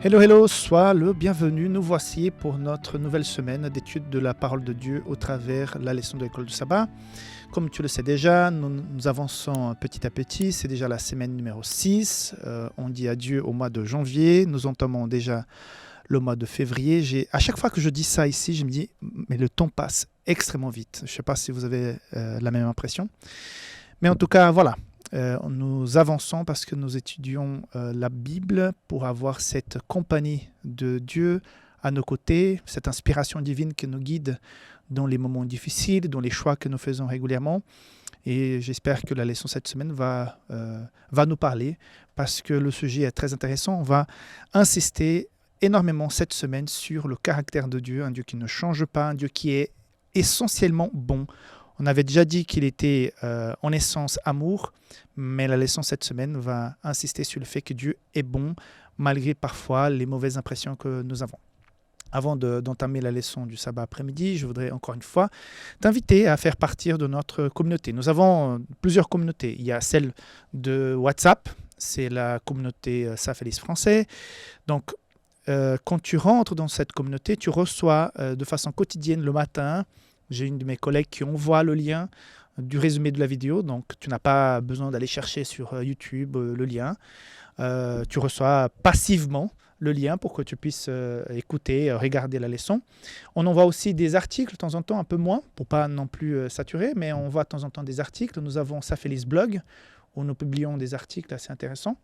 Hello, hello, sois le bienvenu. Nous voici pour notre nouvelle semaine d'étude de la parole de Dieu au travers la leçon de l'école du sabbat. Comme tu le sais déjà, nous avançons petit à petit. C'est déjà la semaine numéro 6. On dit adieu au mois de janvier. Nous entamons déjà le mois de février. À chaque fois que je dis ça ici, je me dis, mais le temps passe extrêmement vite. Je ne sais pas si vous avez la même impression. Mais en tout cas, voilà. Nous avançons parce que nous étudions la Bible pour avoir cette compagnie de Dieu à nos côtés, cette inspiration divine qui nous guide dans les moments difficiles, dans les choix que nous faisons régulièrement. Et j'espère que la leçon cette semaine va nous parler parce que le sujet est très intéressant. On va insister énormément cette semaine sur le caractère de Dieu, un Dieu qui ne change pas, un Dieu qui est essentiellement bon. On avait déjà dit qu'il était en essence amour, mais la leçon cette semaine va insister sur le fait que Dieu est bon, malgré parfois les mauvaises impressions que nous avons. Avant d'entamer la leçon du sabbat après-midi, je voudrais encore une fois t'inviter à faire partie de notre communauté. Nous avons plusieurs communautés. Il y a celle de WhatsApp, c'est la communauté Safelis français. Donc, quand tu rentres dans cette communauté, tu reçois de façon quotidienne le matin. J'ai une de mes collègues qui envoie le lien du résumé de la vidéo, donc tu n'as pas besoin d'aller chercher sur YouTube le lien. Tu reçois passivement le lien pour que tu puisses écouter, regarder la leçon. On envoie aussi des articles de temps en temps, un peu moins, pour pas non plus saturer, mais on envoie de temps en temps des articles. Nous avons Safelis Blog, où nous publions des articles assez intéressants.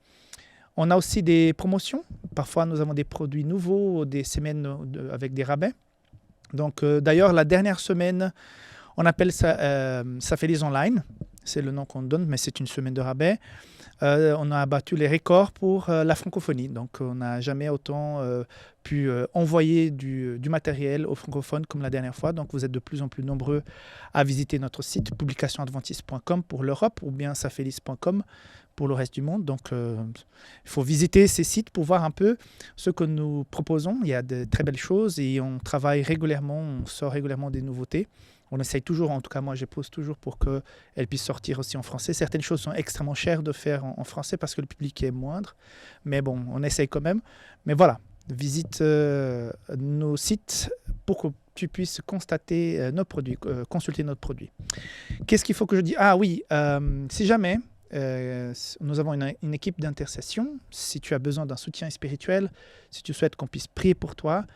On a aussi des promotions. Parfois, nous avons des produits nouveaux, des semaines avec des rabais. Donc, d'ailleurs, la dernière semaine, on appelle ça Safelis Online. C'est le nom qu'on donne, mais c'est une semaine de rabais. On a abattu les records pour la francophonie. Donc, on n'a jamais autant pu envoyer du matériel aux francophones comme la dernière fois. Donc, vous êtes de plus en plus nombreux à visiter notre site publicationadventiste.com pour l'Europe ou bien safelis.com pour le reste du monde. Donc, il faut visiter ces sites pour voir un peu ce que nous proposons. Il y a de très belles choses et on travaille régulièrement, on sort régulièrement des nouveautés. On essaye toujours, en tout cas moi je pose toujours pour qu'elles puissent sortir aussi en français. Certaines choses sont extrêmement chères de faire en français parce que le public est moindre. Mais bon, on essaye quand même. Mais voilà, visite nos sites pour que tu puisses constater nos produits, consulter notre produit. Qu'est-ce qu'il faut que je dise ? Ah oui, si jamais... nous avons une équipe d'intercession. Si tu as besoin d'un soutien spirituel, si tu souhaites qu'on puisse prier pour toi,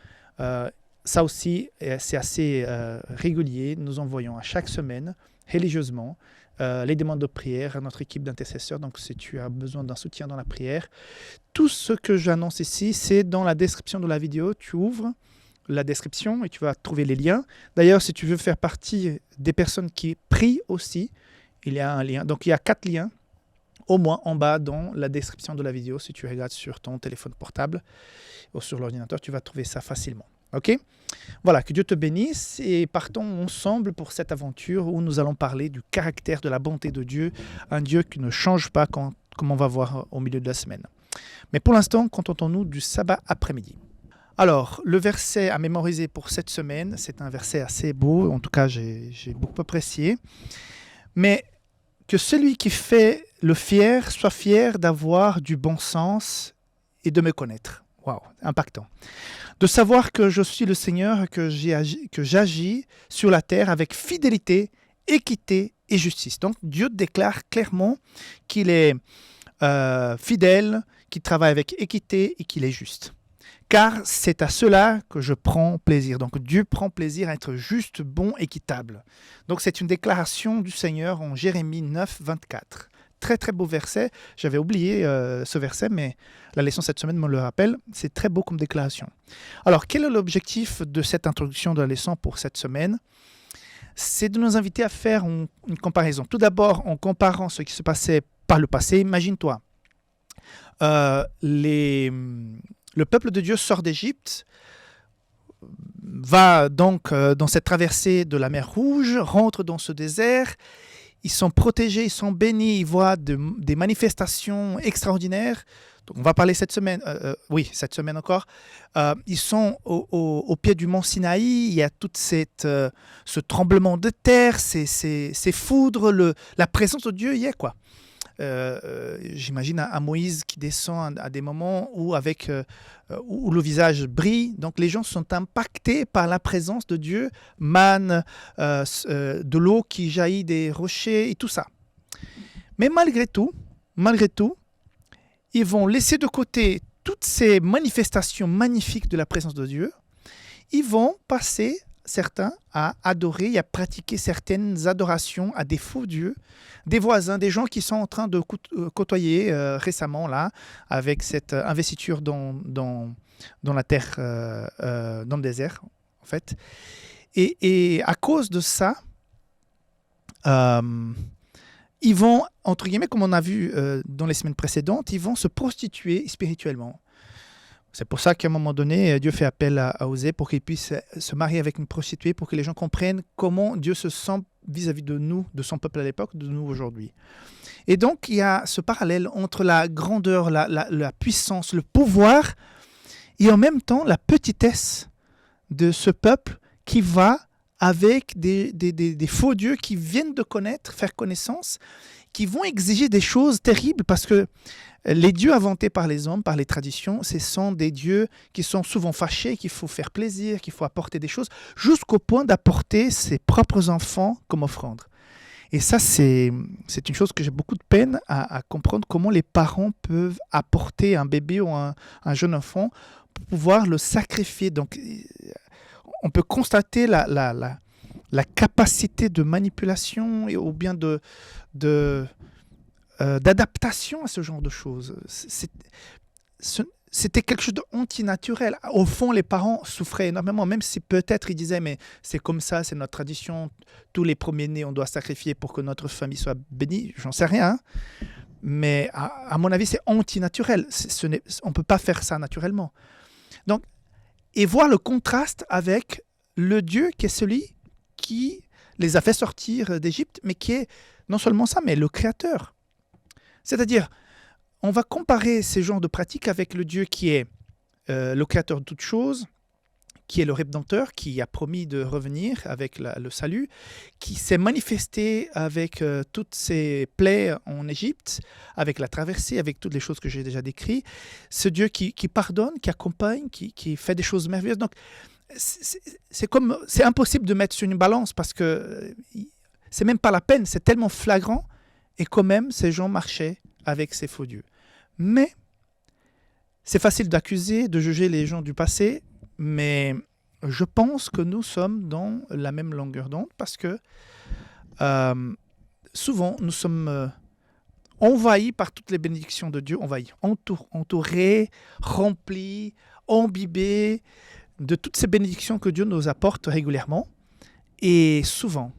ça aussi, c'est assez régulier. Nous envoyons à chaque semaine, religieusement, les demandes de prière à notre équipe d'intercesseurs. Donc, si tu as besoin d'un soutien dans la prière, tout ce que j'annonce ici, c'est dans la description de la vidéo. Tu ouvres la description et tu vas trouver les liens. D'ailleurs, si tu veux faire partie des personnes qui prient aussi, il y a un lien. Donc, il y a 4 liens au moins en bas dans la description de la vidéo. Si tu regardes sur ton téléphone portable ou sur l'ordinateur, tu vas trouver ça facilement. Ok ? Voilà, que Dieu te bénisse et partons ensemble pour cette aventure où nous allons parler du caractère de la bonté de Dieu, un Dieu qui ne change pas comme on va voir au milieu de la semaine. Mais pour l'instant, contentons-nous du sabbat après-midi. Alors, le verset à mémoriser pour cette semaine, c'est un verset assez beau, en tout cas j'ai beaucoup apprécié. Mais que celui qui fait le fier soit fier d'avoir du bon sens et de me connaître. Waouh, impactant. De savoir que je suis le Seigneur, que j'agis sur la terre avec fidélité, équité et justice. Donc Dieu déclare clairement qu'il est fidèle, qu'il travaille avec équité et qu'il est juste. Car c'est à cela que je prends plaisir. Donc Dieu prend plaisir à être juste, bon, équitable. Donc c'est une déclaration du Seigneur en Jérémie 9, 24. Très très beau verset. J'avais oublié ce verset, mais la leçon cette semaine me le rappelle. C'est très beau comme déclaration. Alors quel est l'objectif de cette introduction de la leçon pour cette semaine ? C'est de nous inviter à faire une comparaison. Tout d'abord, en comparant ce qui se passait par le passé, imagine-toi. Le peuple de Dieu sort d'Égypte, va donc dans cette traversée de la mer Rouge, rentre dans ce désert. Ils sont protégés, ils sont bénis, ils voient des manifestations extraordinaires. Donc on va parler cette semaine, cette semaine encore. Ils sont au pied du mont Sinaï, il y a tout ce tremblement de terre, ces foudres, la présence de Dieu y est, quoi. j'imagine à Moïse qui descend à des moments où le visage brille. Donc les gens sont impactés par la présence de Dieu, manne, de l'eau qui jaillit des rochers et tout ça. Mais malgré tout, ils vont laisser de côté toutes ces manifestations magnifiques de la présence de Dieu. Ils vont passer, certains, à adorer et à pratiquer certaines adorations à des faux dieux, des voisins, des gens qui sont en train de côtoyer récemment, là, avec cette investiture dans la terre, dans le désert, en fait. Et à cause de ça, ils vont, entre guillemets, comme on a vu dans les semaines précédentes, ils vont se prostituer spirituellement. C'est pour ça qu'à un moment donné, Dieu fait appel à Osée pour qu'il puisse se marier avec une prostituée, pour que les gens comprennent comment Dieu se sent vis-à-vis de nous, de son peuple à l'époque, de nous aujourd'hui. Et donc, il y a ce parallèle entre la grandeur, la puissance, le pouvoir, et en même temps la petitesse de ce peuple qui va avec des faux dieux qui viennent de connaître, faire connaissance, qui vont exiger des choses terribles parce que les dieux inventés par les hommes, par les traditions, ce sont des dieux qui sont souvent fâchés, qu'il faut faire plaisir, qu'il faut apporter des choses, jusqu'au point d'apporter ses propres enfants comme offrande. Et ça, c'est une chose que j'ai beaucoup de peine à comprendre, comment les parents peuvent apporter un bébé ou un jeune enfant pour pouvoir le sacrifier. Donc, on peut constater la capacité de manipulation ou bien d'adaptation à ce genre de choses. C'était quelque chose d'antinaturel. Au fond, les parents souffraient énormément, même si peut-être ils disaient « mais c'est comme ça, c'est notre tradition, tous les premiers-nés, on doit sacrifier pour que notre famille soit bénie ». J'en sais rien, mais à mon avis, c'est antinaturel. On ne peut pas faire ça naturellement. Donc, et voir le contraste avec le Dieu qui est celui qui les a fait sortir d'Égypte, mais qui est non seulement ça, mais le Créateur. C'est-à-dire, on va comparer ces genres de pratiques avec le Dieu qui est le Créateur de toutes choses, qui est le Rédempteur, qui a promis de revenir avec le salut, qui s'est manifesté avec toutes ses plaies en Égypte, avec la traversée, avec toutes les choses que j'ai déjà décrites. Ce Dieu qui pardonne, qui accompagne, qui fait des choses merveilleuses. Donc, c'est impossible de mettre sur une balance parce que c'est même pas la peine, c'est tellement flagrant. Et quand même, ces gens marchaient avec ces faux dieux. Mais c'est facile d'accuser, de juger les gens du passé, mais je pense que nous sommes dans la même longueur d'onde parce que souvent, nous sommes envahis par toutes les bénédictions de Dieu, entourés, remplis, imbibés de toutes ces bénédictions que Dieu nous apporte régulièrement. Et souvent,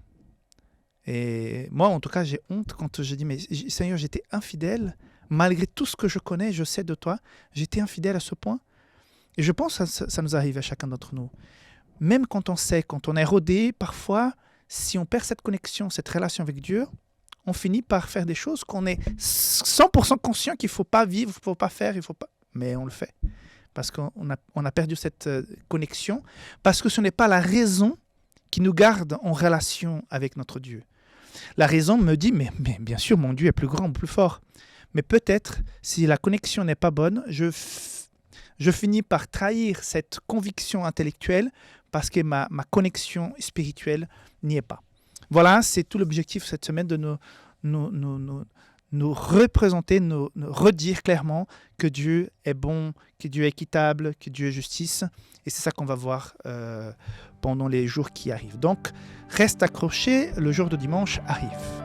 et moi, en tout cas, j'ai honte quand je dis, mais Seigneur, j'étais infidèle. Malgré tout ce que je connais, je sais de toi, j'étais infidèle à ce point. Et je pense que ça nous arrive à chacun d'entre nous. Même quand on sait, quand on est rodé, parfois, si on perd cette connexion, cette relation avec Dieu, on finit par faire des choses qu'on est 100% conscient qu'il ne faut pas vivre, il ne faut pas faire, mais on le fait. Parce qu'on a perdu cette connexion, parce que ce n'est pas la raison qui nous garde en relation avec notre Dieu. La raison me dit, mais bien sûr, mon Dieu est plus grand, plus fort. Mais peut-être, si la connexion n'est pas bonne, je finis par trahir cette conviction intellectuelle parce que ma connexion spirituelle n'y est pas. Voilà, c'est tout l'objectif cette semaine de nous représenter, nous redire clairement que Dieu est bon, que Dieu est équitable, que Dieu est justice. Et c'est ça qu'on va voir pendant les jours qui arrivent. Donc, reste accroché, le jour de dimanche arrive.